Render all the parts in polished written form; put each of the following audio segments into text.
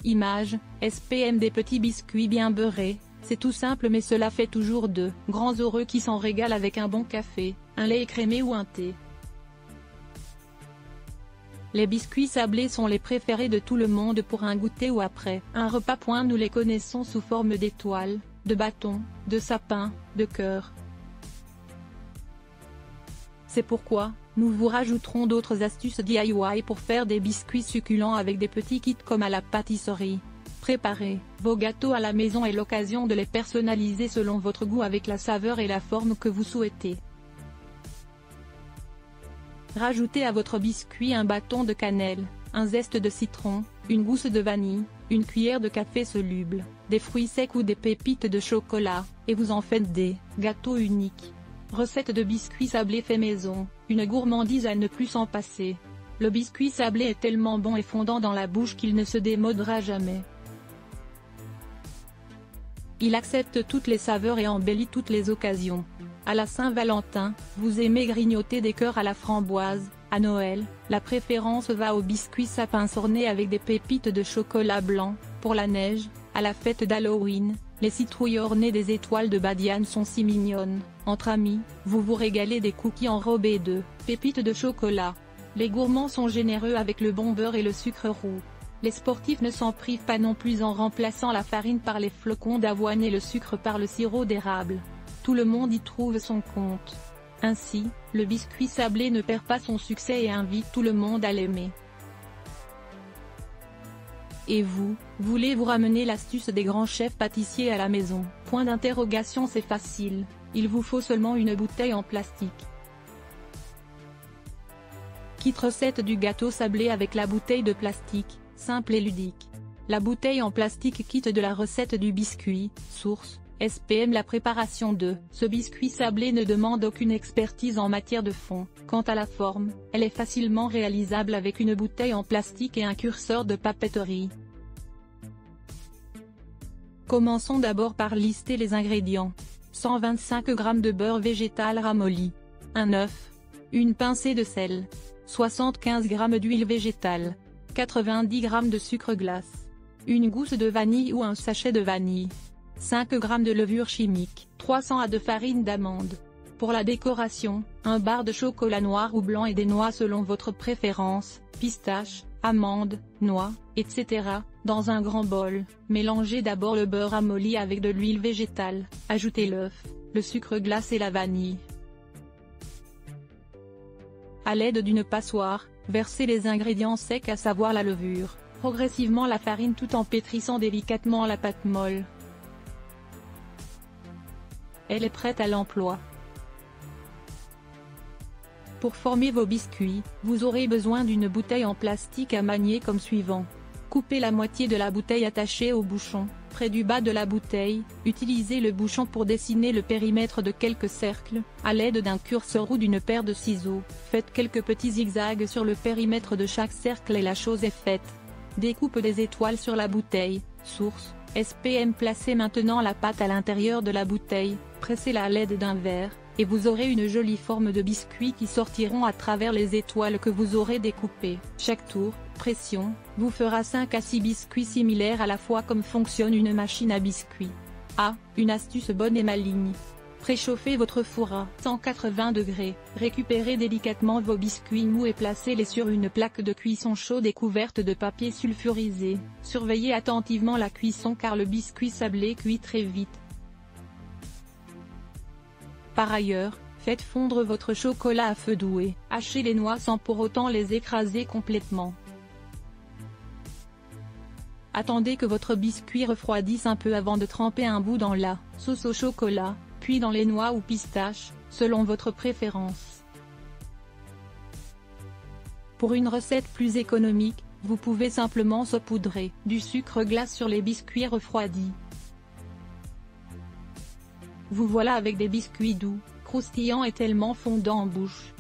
Image, SPM des petits biscuits bien beurrés, c'est tout simple mais cela fait toujours de grands heureux qui s'en régalent avec un bon café, un lait écrémé ou un thé. Les biscuits sablés sont les préférés de tout le monde pour un goûter ou après un repas. Nous les connaissons sous forme d'étoiles, de bâtons, de sapins, de cœurs. C'est pourquoi, nous vous rajouterons d'autres astuces DIY pour faire des biscuits succulents avec des petits kits comme à la pâtisserie. Préparez vos gâteaux à la maison et l'occasion de les personnaliser selon votre goût avec la saveur et la forme que vous souhaitez. Rajoutez à votre biscuit un bâton de cannelle, un zeste de citron, une gousse de vanille, une cuillère de café soluble, des fruits secs ou des pépites de chocolat, et vous en faites des gâteaux uniques. Recette de biscuits sablés fait maison, une gourmandise à ne plus s'en passer. Le biscuit sablé est tellement bon et fondant dans la bouche qu'il ne se démodera jamais. Il accepte toutes les saveurs et embellit toutes les occasions. À la Saint-Valentin, vous aimez grignoter des cœurs à la framboise. À Noël, la préférence va au biscuit sapin orné avec des pépites de chocolat blanc. Pour la neige, à la fête d'Halloween, les citrouilles ornées des étoiles de badiane sont si mignonnes. Entre amis, vous vous régalez des cookies enrobés de pépites de chocolat. Les gourmands sont généreux avec le bon beurre et le sucre roux. Les sportifs ne s'en privent pas non plus en remplaçant la farine par les flocons d'avoine et le sucre par le sirop d'érable. Tout le monde y trouve son compte. Ainsi, le biscuit sablé ne perd pas son succès et invite tout le monde à l'aimer. Et vous, voulez vous ramener l'astuce des grands chefs pâtissiers à la maison? Point d'interrogation, c'est facile, il vous faut seulement une bouteille en plastique. Kit recette du gâteau sablé avec la bouteille de plastique, simple et ludique. La bouteille en plastique kit de la recette du biscuit, source, SPM. La préparation de ce biscuit sablé ne demande aucune expertise en matière de fond. Quant à la forme, elle est facilement réalisable avec une bouteille en plastique et un curseur de papeterie. Commençons d'abord par lister les ingrédients. 125 g de beurre végétal ramolli, un œuf, une pincée de sel, 75 g d'huile végétale, 90 g de sucre glace, une gousse de vanille ou un sachet de vanille, 5 g de levure chimique, 300 g de farine d'amande. Pour la décoration, un bar de chocolat noir ou blanc et des noix selon votre préférence, pistaches, amandes, noix, etc. Dans un grand bol, mélangez d'abord le beurre ramolli avec de l'huile végétale, ajoutez l'œuf, le sucre glace et la vanille. À l'aide d'une passoire, versez les ingrédients secs à savoir la levure, progressivement la farine tout en pétrissant délicatement la pâte molle. Elle est prête à l'emploi. Pour former vos biscuits, vous aurez besoin d'une bouteille en plastique à manier comme suivant. Coupez la moitié de la bouteille attachée au bouchon, près du bas de la bouteille, utilisez le bouchon pour dessiner le périmètre de quelques cercles, à l'aide d'un curseur ou d'une paire de ciseaux, faites quelques petits zigzags sur le périmètre de chaque cercle et la chose est faite. Découpe des étoiles sur la bouteille, source, SPM. Placez maintenant la pâte à l'intérieur de la bouteille, pressez-la à l'aide d'un verre, et vous aurez une jolie forme de biscuits qui sortiront à travers les étoiles que vous aurez découpées. Chaque tour, pression, vous fera 5 à 6 biscuits similaires à la fois comme fonctionne une machine à biscuits. Une astuce bonne et maligne. Préchauffez votre four à 180 degrés, récupérez délicatement vos biscuits mous et placez-les sur une plaque de cuisson chaude et couverte de papier sulfurisé. Surveillez attentivement la cuisson car le biscuit sablé cuit très vite. Par ailleurs, faites fondre votre chocolat à feu doux. Hachez les noix sans pour autant les écraser complètement. Attendez que votre biscuit refroidisse un peu avant de tremper un bout dans la sauce au chocolat, puis dans les noix ou pistaches, selon votre préférence. Pour une recette plus économique, vous pouvez simplement saupoudrer du sucre glace sur les biscuits refroidis. Vous voilà avec des biscuits doux, croustillants et tellement fondants en bouche.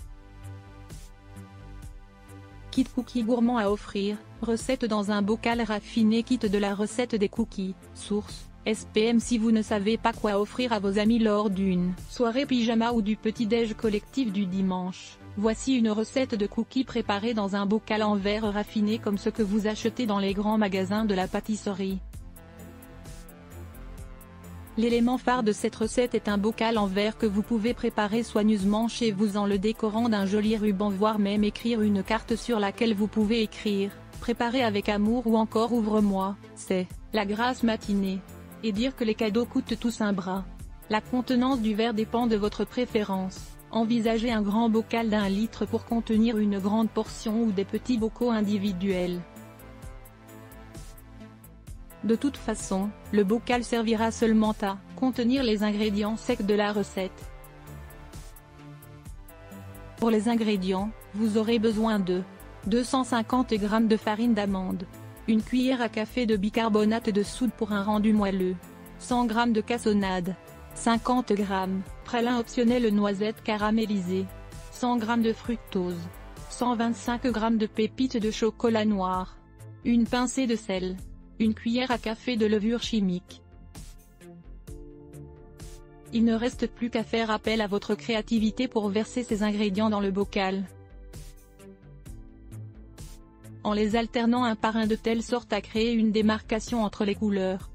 Kit cookies gourmand à offrir, recette dans un bocal raffiné. Kit de la recette des cookies, source, SPM. Si vous ne savez pas quoi offrir à vos amis lors d'une soirée pyjama ou du petit-déj collectif du dimanche, Voici une recette de cookies préparée dans un bocal en verre raffiné comme ce que vous achetez dans les grands magasins de la pâtisserie. L'élément phare de cette recette est un bocal en verre que vous pouvez préparer soigneusement chez vous en le décorant d'un joli ruban, voire même écrire une carte sur laquelle vous pouvez écrire « Préparé avec amour » ou encore « Ouvre-moi, c'est la grasse matinée » et dire que les cadeaux coûtent tous un bras. La contenance du verre dépend de votre préférence. Envisagez un grand bocal d'1 litre pour contenir une grande portion ou des petits bocaux individuels. De toute façon, le bocal servira seulement à contenir les ingrédients secs de la recette. Pour les ingrédients, vous aurez besoin de 250 g de farine d'amande, une cuillère à café de bicarbonate de soude pour un rendu moelleux, 100 g de cassonade, 50 g, pralin optionnel noisette caramélisée, 100 g de fructose, 125 g de pépites de chocolat noir, une pincée de sel, une cuillère à café de levure chimique. Il ne reste plus qu'à faire appel à votre créativité pour verser ces ingrédients dans le bocal, en les alternant un par un de telle sorte à créer une démarcation entre les couleurs.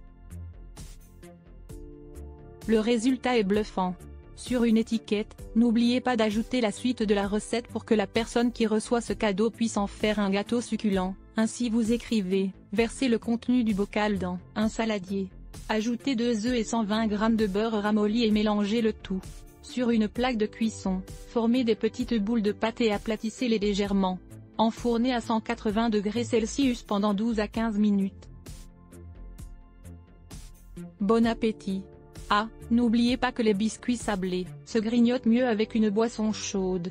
Le résultat est bluffant. Sur une étiquette, n'oubliez pas d'ajouter la suite de la recette pour que la personne qui reçoit ce cadeau puisse en faire un gâteau succulent. Ainsi vous écrivez, versez le contenu du bocal dans un saladier. Ajoutez 2 œufs et 120 g de beurre ramolli et mélangez le tout. Sur une plaque de cuisson, formez des petites boules de pâte et aplatissez-les légèrement. Enfournez à 180 degrés Celsius pendant 12 à 15 minutes. Bon appétit! Ah, n'oubliez pas que les biscuits sablés se grignotent mieux avec une boisson chaude.